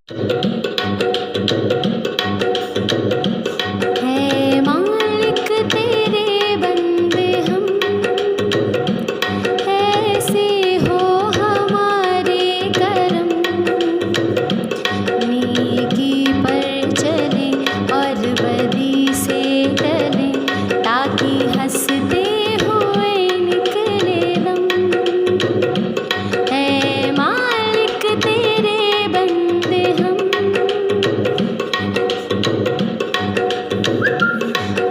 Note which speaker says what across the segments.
Speaker 1: है मालिक तेरे बंदे हम, ऐसे हो हमारे करम। नेकी पर चले और बदी से टले, ताकि हंसते हुए निकले दम। है मालिक तेरे बंदे हम,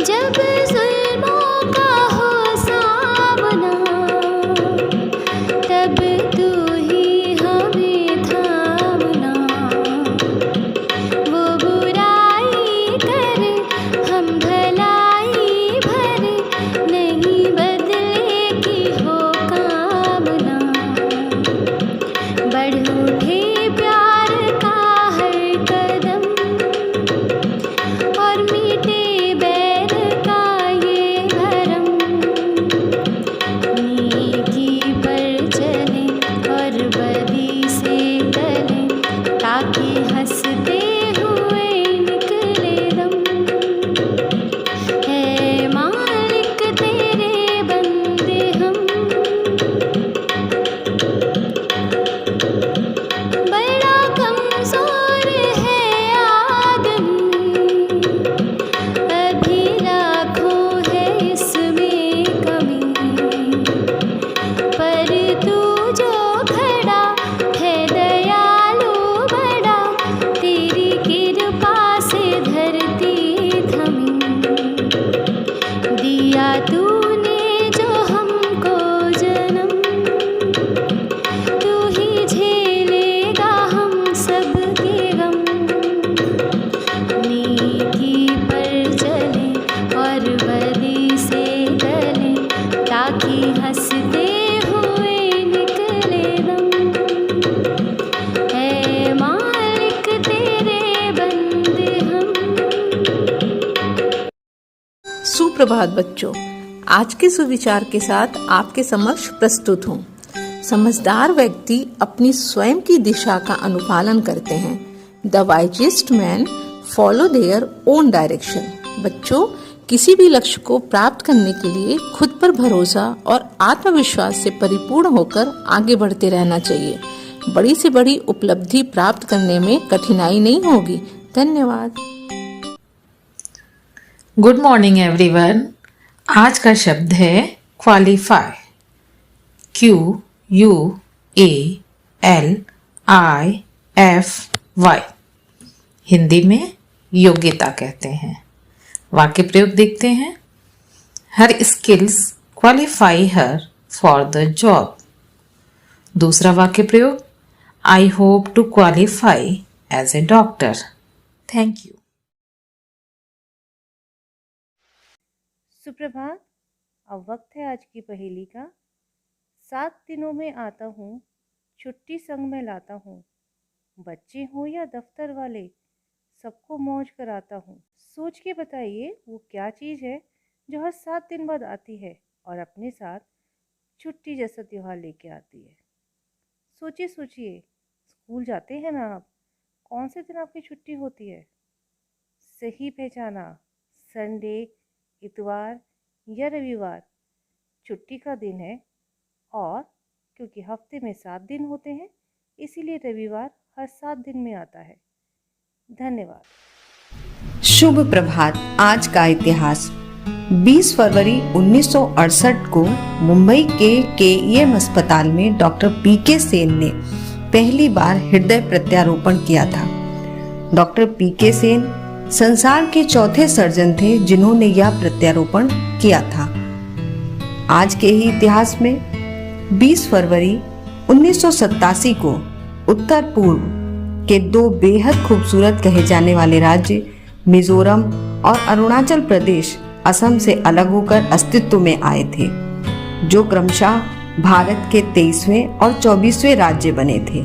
Speaker 1: जब जुल्मों का हो सामना, तब तू ही हमें थामना। वो बुराई करे हम भलाई भरे, नहीं बदले की हो कामना। बढ़ उठे प्यार का हर कदम, और मीठे बैर का ये भरम। नेकी पर चले और बदी से टले, ताकि हंसते हुए निकले दम। है मालिक तेरे बंदे हम, बड़ा कमजोर है आदमी, अभी लाखों है इसमें कमी। पर तू जो खड़ा है दयालु बड़ा, तेरी कृपा से धरती थमी। दिया तूने जो हमको जन्म, तू ही झेलेगा हम सबके गम। नेकी पर चले और बदी से टले, ताकि हंसते हुए निकले दम। है मालिक तेरे बंदे हम।
Speaker 2: सुप्रभात बच्चों, आज के सुविचार के साथ आपके समक्ष प्रस्तुत हूँ। समझदार व्यक्ति अपनी स्वयं की दिशा का अनुपालन करते हैं। The wisest man follow their own direction. बच्चों, किसी भी लक्ष्य को प्राप्त करने के लिए खुद पर भरोसा और आत्मविश्वास से परिपूर्ण होकर आगे बढ़ते रहना चाहिए। बड़ी से बड़ी उपलब्धि प्राप्त करने में कठिनाई नहीं होगी। धन्यवाद।
Speaker 3: Good morning everyone. आज का शब्द है क्वालिफाई। QUALIFY। हिंदी में योग्यता कहते हैं। वाक्य प्रयोग देखते हैं। Her skills qualify her for the job. दूसरा वाक्य प्रयोग, I hope to qualify as a doctor. Thank you.
Speaker 4: सुप्रभात। अब वक्त है आज की पहेली का। 7 दिनों में आता हूँ, छुट्टी संग में लाता हूँ। बच्चे हों या दफ्तर वाले, सबको मौज कराता हूँ। सोच के बताइए वो क्या चीज़ है जो हर 7 दिन बाद आती है और अपने साथ छुट्टी जैसा त्योहार लेके आती है। सोचिए सोचिए, स्कूल जाते हैं ना आप? कौन से दिन आपकी छुट्टी होती है? सही पहचाना, संडे, इतवार या रविवार छुट्टी का दिन है। और क्योंकि हफ्ते में 7 दिन होते हैं, इसीलिए रविवार हर 7 दिन में आता है। धन्यवाद।
Speaker 5: शुभ प्रभात। आज का इतिहास। 20 फरवरी 1968 को मुंबई के KEM अस्पताल में डॉक्टर PK सेन ने पहली बार हृदय प्रत्यारोपण किया था। डॉक्टर PK सेन संसार के चौथे सर्जन थे जिन्होंने यह प्रत्यारोपण किया था। आज के ही इतिहास में 20 फरवरी 1987 को उत्तर पूर्व के 2 बेहद खूबसूरत कहे जाने वाले राज्य मिजोरम और अरुणाचल प्रदेश असम से अलग होकर अस्तित्व में आए थे, जो क्रमशः भारत के 23वें और 24वें राज्य बने थे।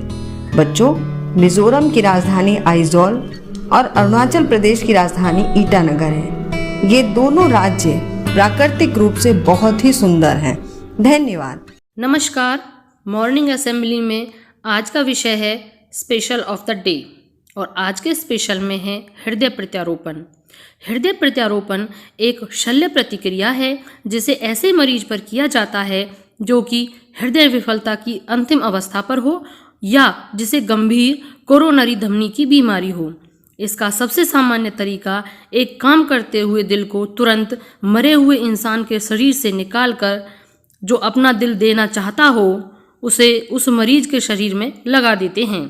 Speaker 5: बच्चों, मिजोरम की राजधानी आइजोल और अरुणाचल प्रदेश की राजधानी ईटानगर है। ये दोनों राज्य प्राकृतिक रूप से बहुत ही सुंदर हैं। धन्यवाद।
Speaker 6: नमस्कार। मॉर्निंग असेंबली में आज का विषय है स्पेशल ऑफ द डे। और आज के स्पेशल में है हृदय प्रत्यारोपण। हृदय प्रत्यारोपण एक शल्य प्रतिक्रिया है जिसे ऐसे मरीज पर किया जाता है जो कि हृदय विफलता की अंतिम अवस्था पर हो या जिसे गंभीर कोरोनरी धमनी की बीमारी हो। इसका सबसे सामान्य तरीका एक काम करते हुए दिल को तुरंत मरे हुए इंसान के शरीर से निकालकर जो अपना दिल देना चाहता हो उसे उस मरीज के शरीर में लगा देते हैं।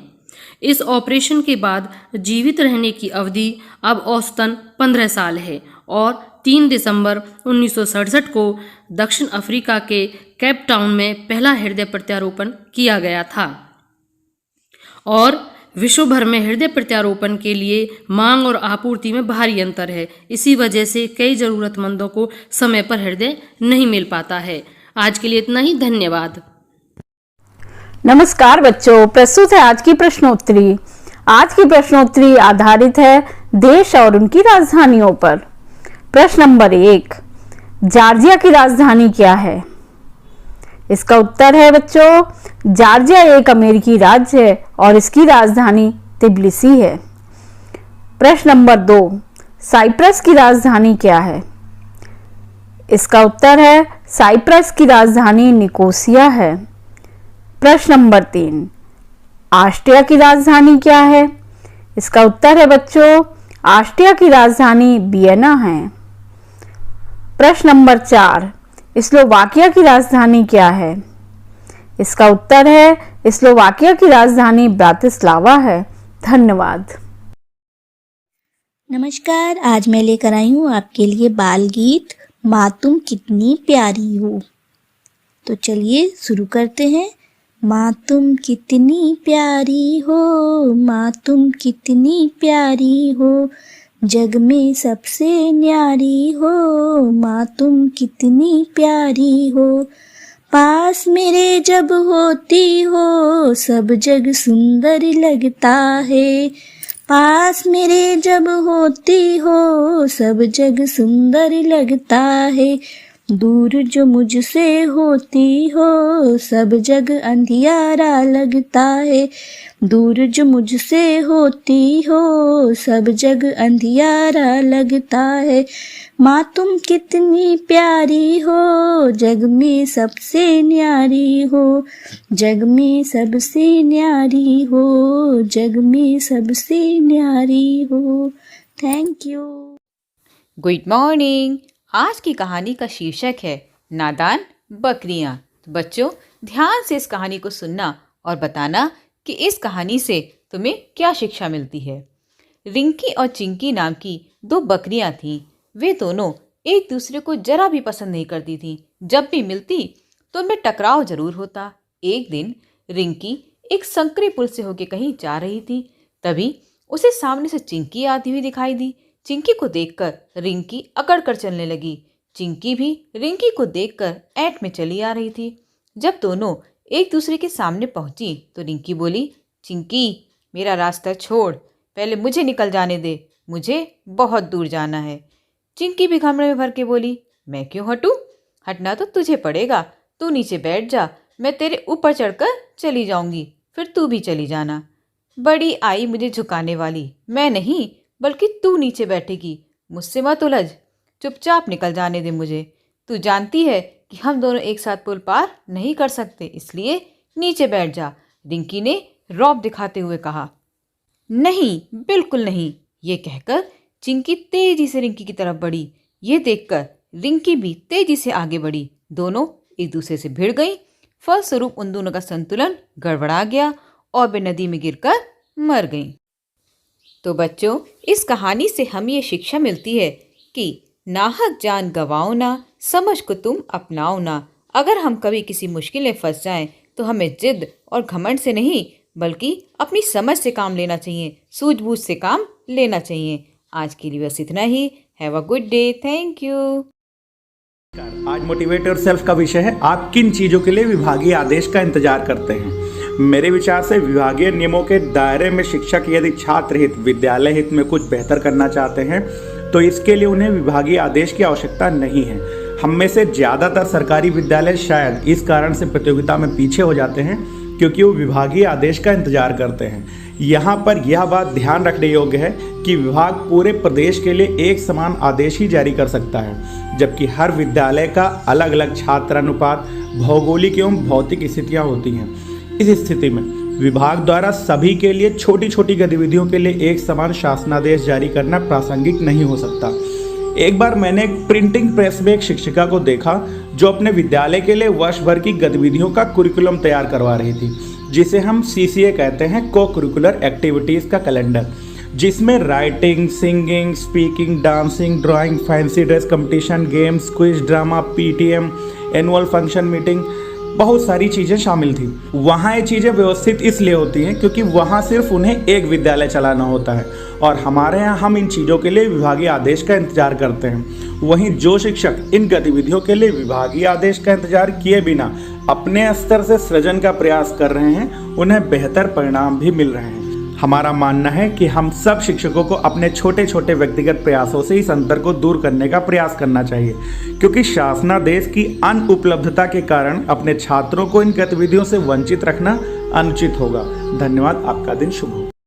Speaker 6: इस ऑपरेशन के बाद जीवित रहने की अवधि अब औसतन 15 साल है और 3 दिसंबर 1967 को दक्षिण अफ्रीका के केप टाउन में पहला हृदय प्रत्यारोपण किया गया था। और विश्व भर में हृदय प्रत्यारोपण के लिए मांग और आपूर्ति में भारी अंतर है। इसी वजह से कई जरूरतमंदों को समय पर हृदय नहीं मिल पाता है। आज के लिए इतना ही, धन्यवाद।
Speaker 7: नमस्कार बच्चों, प्रस्तुत है आज की प्रश्नोत्तरी। आज की प्रश्नोत्तरी आधारित है देश और उनकी राजधानियों पर। प्रश्न नंबर 1, जॉर्जिया की राजधानी क्या है? इसका उत्तर है बच्चों, जॉर्जिया एक अमेरिकी राज्य है और इसकी राजधानी तिब्लिसी है। प्रश्न नंबर 2, साइप्रस की राजधानी क्या है? इसका उत्तर है साइप्रस की राजधानी निकोसिया है। प्रश्न नंबर 3, ऑस्ट्रिया की राजधानी क्या है? इसका उत्तर है बच्चों, ऑस्ट्रिया की राजधानी वियना है। प्रश्न नंबर 4, स्लोवाकिया की राजधानी क्या है? इसका उत्तर है स्लोवाकिया की राजधानी ब्रातिस्लावा है। धन्यवाद।
Speaker 1: नमस्कार, आज मैं लेकर आई हूँ आपके लिए बाल गीत माँ तुम कितनी प्यारी हो। तो चलिए शुरू करते हैं। माँ तुम कितनी प्यारी हो, माँ तुम कितनी प्यारी हो, जग में सबसे न्यारी हो, माँ तुम कितनी प्यारी हो। पास मेरे जब होती हो सब जग सुंदर लगता है, पास मेरे जब होती हो सब जग सुंदर लगता है। दूर जो मुझसे होती हो सब जग अंधियारा लगता है, दूर जो मुझसे होती हो सब जग अंधियारा लगता है। माँ तुम कितनी प्यारी हो, जग में सबसे न्यारी हो, जग में सबसे न्यारी हो, जग में सबसे न्यारी हो। Thank you.
Speaker 8: Good morning. आज की कहानी का शीर्षक है नादान बकरियां। तो बच्चों, ध्यान से इस कहानी को सुनना और बताना कि इस कहानी से तुम्हें क्या शिक्षा मिलती है। रिंकी और चिंकी नाम की 2 बकरियां थीं। वे दोनों एक दूसरे को जरा भी पसंद नहीं करती थीं। जब भी मिलती तो उनमें टकराव जरूर होता। एक दिन रिंकी एक संकरे पुल से होकर कहीं जा रही थी। तभी उसे सामने से चिंकी आती हुई दिखाई दी। चिंकी को देखकर रिंकी अकड़ कर चलने लगी। चिंकी भी रिंकी को देखकर ऐंठ में चली आ रही थी। जब दोनों एक दूसरे के सामने पहुंची तो रिंकी बोली, चिंकी मेरा रास्ता छोड़, पहले मुझे निकल जाने दे, मुझे बहुत दूर जाना है। चिंकी भी घमंड में भर के बोली, मैं क्यों हटूं? हटना तो तुझे पड़ेगा, तू नीचे बैठ जा, मैं तेरे ऊपर चढ़कर चली जाऊंगी, फिर तू भी चली जाना। बड़ी आई मुझे झुकाने वाली, मैं नहीं बल्कि तू नीचे बैठेगी, मुझसे मत उलझ, चुपचाप निकल जाने दे मुझे। तू जानती है कि हम दोनों एक साथ पुल पार नहीं कर सकते, इसलिए नीचे बैठ जा। रिंकी ने रौब दिखाते हुए कहा। नहीं, बिल्कुल नहीं। ये कहकर चिंकी तेजी से रिंकी की तरफ बढ़ी। ये देखकर रिंकी भी तेजी से आगे बढ़ी। दोनों एक दूसरे से भिड़ गईं। फलस्वरूप उन दोनों का संतुलन गड़बड़ा गया और वे नदी में गिरकर मर गईं। तो बच्चों, इस कहानी से हमें ये शिक्षा मिलती है कि नाहक जान गवाओ ना, समझ को तुम अपनाओ ना। अगर हम कभी किसी मुश्किल में फंस जाएं तो हमें जिद और घमंड से नहीं बल्कि अपनी समझ से काम लेना चाहिए, सूझबूझ से काम लेना चाहिए। आज के लिए बस इतना ही। Have a good day. Thank you.
Speaker 9: आज मोटिवेट योरसेल्फ का विषय है, आप किन चीज़ों के लिए विभागीय आदेश का इंतजार करते हैं। मेरे विचार से विभागीय नियमों के दायरे में शिक्षक यदि छात्र हित, विद्यालय हित में कुछ बेहतर करना चाहते हैं तो इसके लिए उन्हें विभागीय आदेश की आवश्यकता नहीं है। हम में से ज़्यादातर सरकारी विद्यालय शायद इस कारण से प्रतियोगिता में पीछे हो जाते हैं क्योंकि वो विभागीय आदेश का इंतजार करते हैं। यहाँ पर यह बात ध्यान रखने योग्य है कि विभाग पूरे प्रदेश के लिए एक समान आदेश ही जारी कर सकता है, जबकि हर विद्यालय का अलग अलग छात्र अनुपात, भौगोलिक एवं भौतिक स्थितियाँ होती हैं। इस स्थिति में विभाग द्वारा सभी के लिए छोटी छोटी गतिविधियों के लिए एक समान शासनादेश जारी करना प्रासंगिक नहीं हो सकता। एक बार मैंने एक प्रिंटिंग प्रेस में एक शिक्षिका को देखा जो अपने विद्यालय के लिए वर्ष भर की गतिविधियों का कुरिकुलम तैयार करवा रही थी, जिसे हम CCA कहते हैं, को करिकुलर एक्टिविटीज़ का कैलेंडर, जिसमें writing, singing, speaking, dancing, drawing, fancy dress competition, games, quiz, drama, PTM, annual function, meeting, बहुत सारी चीज़ें शामिल थी। वहाँ ये चीज़ें व्यवस्थित इसलिए होती हैं क्योंकि वहाँ सिर्फ उन्हें एक विद्यालय चलाना होता है, और हमारे यहाँ हम इन चीज़ों के लिए विभागीय आदेश का इंतजार करते हैं। वहीं जो शिक्षक इन गतिविधियों के लिए विभागीय आदेश का इंतजार किए बिना अपने स्तर से सृजन का प्रयास कर रहे हैं, उन्हें बेहतर परिणाम भी मिल रहे हैं। हमारा मानना है कि हम सब शिक्षकों को अपने छोटे छोटे व्यक्तिगत प्रयासों से इस अंतर को दूर करने का प्रयास करना चाहिए, क्योंकि शासनादेश की अनुपलब्धता के कारण अपने छात्रों को इन गतिविधियों से वंचित रखना अनुचित होगा। धन्यवाद। आपका दिन शुभ हो।